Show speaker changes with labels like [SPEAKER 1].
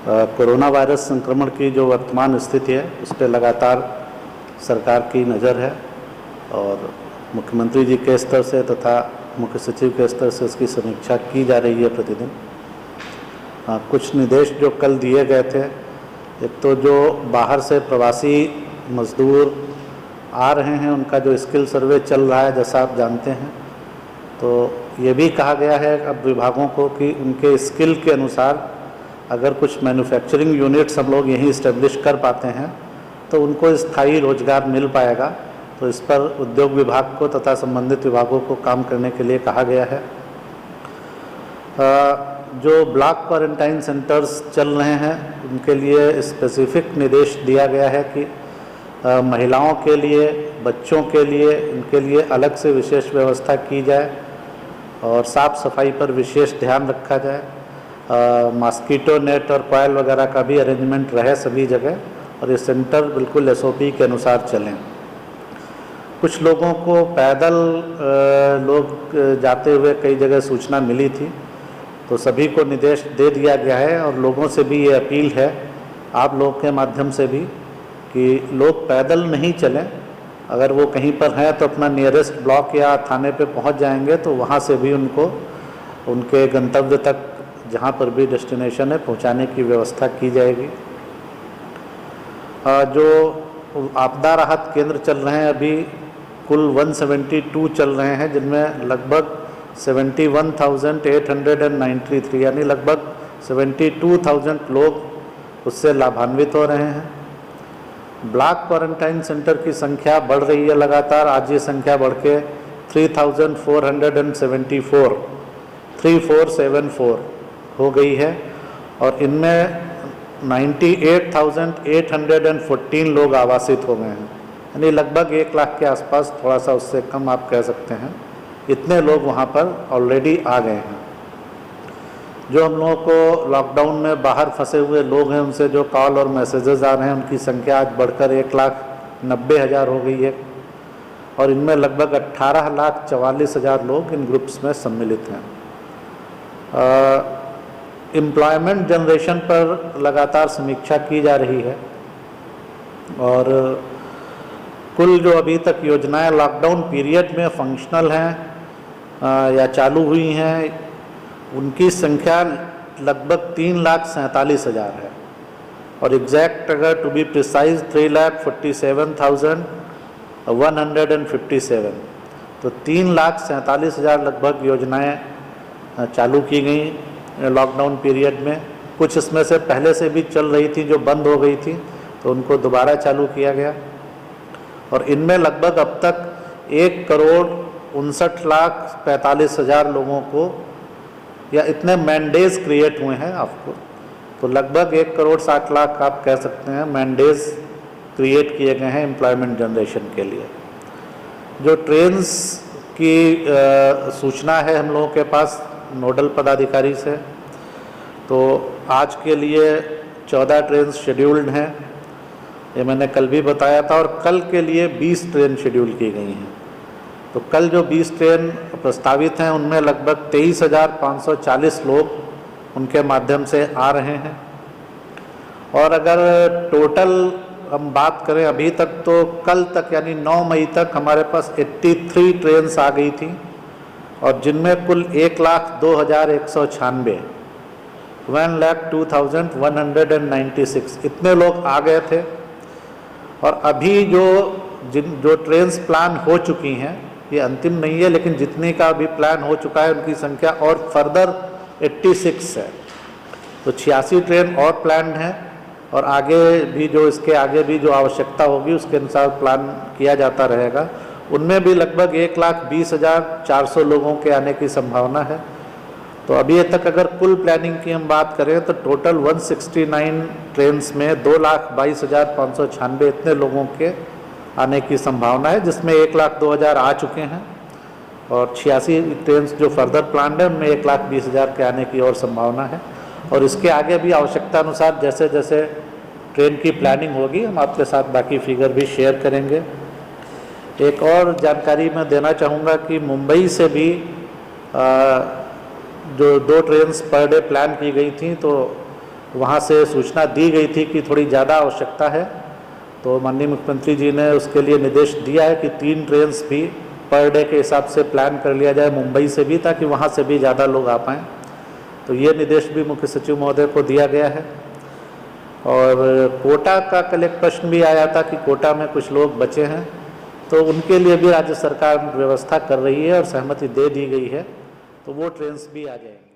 [SPEAKER 1] Corona virus संक्रमण की जो वर्तमान स्थिति है उस पर लगातार सरकार की नज़र है और मुख्यमंत्री जी के स्तर से तथा मुख्य सचिव के स्तर से इसकी समीक्षा की जा रही है प्रतिदिन। कुछ निर्देश जो कल दिए गए थे, एक तो जो बाहर से प्रवासी मजदूर आ रहे हैं उनका जो स्किल सर्वे चल रहा है, जैसा आप जानते हैं, तो ये भी कहा गया है अब विभागों को कि उनके स्किल के अनुसार अगर कुछ मैन्युफैक्चरिंग यूनिट्स हम लोग यहीं इस्टेब्लिश कर पाते हैं तो उनको स्थायी रोजगार मिल पाएगा। तो इस पर उद्योग विभाग को तथा संबंधित विभागों को काम करने के लिए कहा गया है। जो ब्लॉक क्वारंटाइन सेंटर्स चल रहे हैं उनके लिए स्पेसिफिक निर्देश दिया गया है कि महिलाओं के लिए, बच्चों के लिए, इनके लिए अलग से विशेष व्यवस्था की जाए और साफ़ सफाई पर विशेष ध्यान रखा जाए। मॉस्किटो नेट और कॉयल वगैरह का भी अरेंजमेंट रहे सभी जगह और ये सेंटर बिल्कुल एसओपी के अनुसार चलें। कुछ लोगों को पैदल लोग जाते हुए कई जगह सूचना मिली थी, तो सभी को निर्देश दे दिया गया है और लोगों से भी ये अपील है, आप लोगों के माध्यम से भी, कि लोग पैदल नहीं चलें। अगर वो कहीं पर हैं तो अपना नियरेस्ट ब्लॉक या थाने पे पहुंच जाएंगे तो वहाँ से भी उनको उनके गंतव्य तक, जहाँ पर भी डेस्टिनेशन है, पहुँचाने की व्यवस्था की जाएगी। जो आपदा राहत केंद्र चल रहे हैं अभी कुल 172 चल रहे हैं, जिनमें लगभग 71,893 यानी लगभग 72,000 लोग उससे लाभान्वित हो रहे हैं। ब्लॉक क्वारंटाइन सेंटर की संख्या बढ़ रही है लगातार। आज ये संख्या बढ़ के 3474 हो गई है और इनमें 98,814 लोग आवासित हो गए हैं, यानी लगभग 1 लाख के आसपास, थोड़ा सा उससे कम आप कह सकते हैं, इतने लोग वहाँ पर ऑलरेडी आ गए हैं। जो हम लोगों को लॉकडाउन में बाहर फंसे हुए लोग हैं उनसे जो कॉल और मैसेजेस आ रहे हैं उनकी संख्या आज बढ़कर 1,90,000 हो गई है और इनमें लगभग 18,44,000 लोग इन ग्रुप्स में सम्मिलित हैं। एम्प्लॉयमेंट जनरेशन पर लगातार समीक्षा की जा रही है और कुल जो अभी तक योजनाएं लॉकडाउन पीरियड में फंक्शनल हैं या चालू हुई हैं, उनकी संख्या लगभग 3,47,000 है और एग्जैक्ट अगर टू बी प्रिसाइज 3,47,157, तो 3,47,000 लगभग योजनाएं चालू की गई लॉकडाउन पीरियड में। कुछ इसमें से पहले से भी चल रही थी जो बंद हो गई थी, तो उनको दोबारा चालू किया गया और इनमें लगभग अब तक 1,59,45,000 लोगों को या इतने मैंडेज क्रिएट हुए हैं आपको, तो लगभग 1,60,00,000 आप कह सकते हैं मैंडेज क्रिएट किए गए हैं एम्प्लॉयमेंट जनरेशन के लिए। जो ट्रेन्स की सूचना है हम लोगों के पास नोडल पदाधिकारी से, तो आज के लिए 14 ट्रेन शेड्यूल्ड हैं, ये मैंने कल भी बताया था, और कल के लिए 20 ट्रेन शेड्यूल की गई हैं। तो कल जो 20 ट्रेन प्रस्तावित हैं उनमें लगभग 23,540 लोग उनके माध्यम से आ रहे हैं और अगर टोटल हम बात करें अभी तक, तो कल तक यानी 9 मई तक हमारे पास 83 ट्रेन्स आ गई थी और जिनमें कुल 1,02,196 1,02,196 इतने लोग आ गए थे। और अभी जो ट्रेन्स प्लान हो चुकी हैं, ये अंतिम नहीं है, लेकिन जितने का अभी प्लान हो चुका है उनकी संख्या और फर्दर 86 है, तो 86 ट्रेन और प्लान हैं और आगे भी जो इसके आगे भी जो आवश्यकता होगी उसके अनुसार प्लान किया जाता रहेगा। उनमें भी लगभग 1,20,400 लोगों के आने की संभावना है। तो अभी तक अगर कुल प्लानिंग की हम बात करें तो टोटल 169 ट्रेन्स में 2,22,596 इतने लोगों के आने की संभावना है, जिसमें 1,02,000 आ चुके हैं और 86 ट्रेन्स जो फर्दर प्लान है उनमें 1,20,000 के आने की और संभावना है। और इसके आगे भी आवश्यकता अनुसार जैसे जैसे ट्रेन की प्लानिंग होगी हम आपके साथ बाकी फिगर भी शेयर करेंगे। एक और जानकारी मैं देना चाहूँगा कि मुंबई से भी जो 2 ट्रेन्स पर डे प्लान की गई थी, तो वहाँ से सूचना दी गई थी कि थोड़ी ज़्यादा आवश्यकता है, तो माननीय मुख्यमंत्री जी ने उसके लिए निर्देश दिया है कि 3 ट्रेन भी पर डे के हिसाब से प्लान कर लिया जाए मुंबई से भी, ताकि वहाँ से भी ज़्यादा लोग आ पाएँ। तो ये निर्देश भी मुख्य सचिव महोदय को दिया गया है। और कोटा का कल एक प्रश्न भी आया था कि कोटा में कुछ लोग बचे हैं, तो उनके लिए भी राज्य सरकार व्यवस्था कर रही है और सहमति दे दी गई है, तो वो ट्रेन भी आ जाएंगी।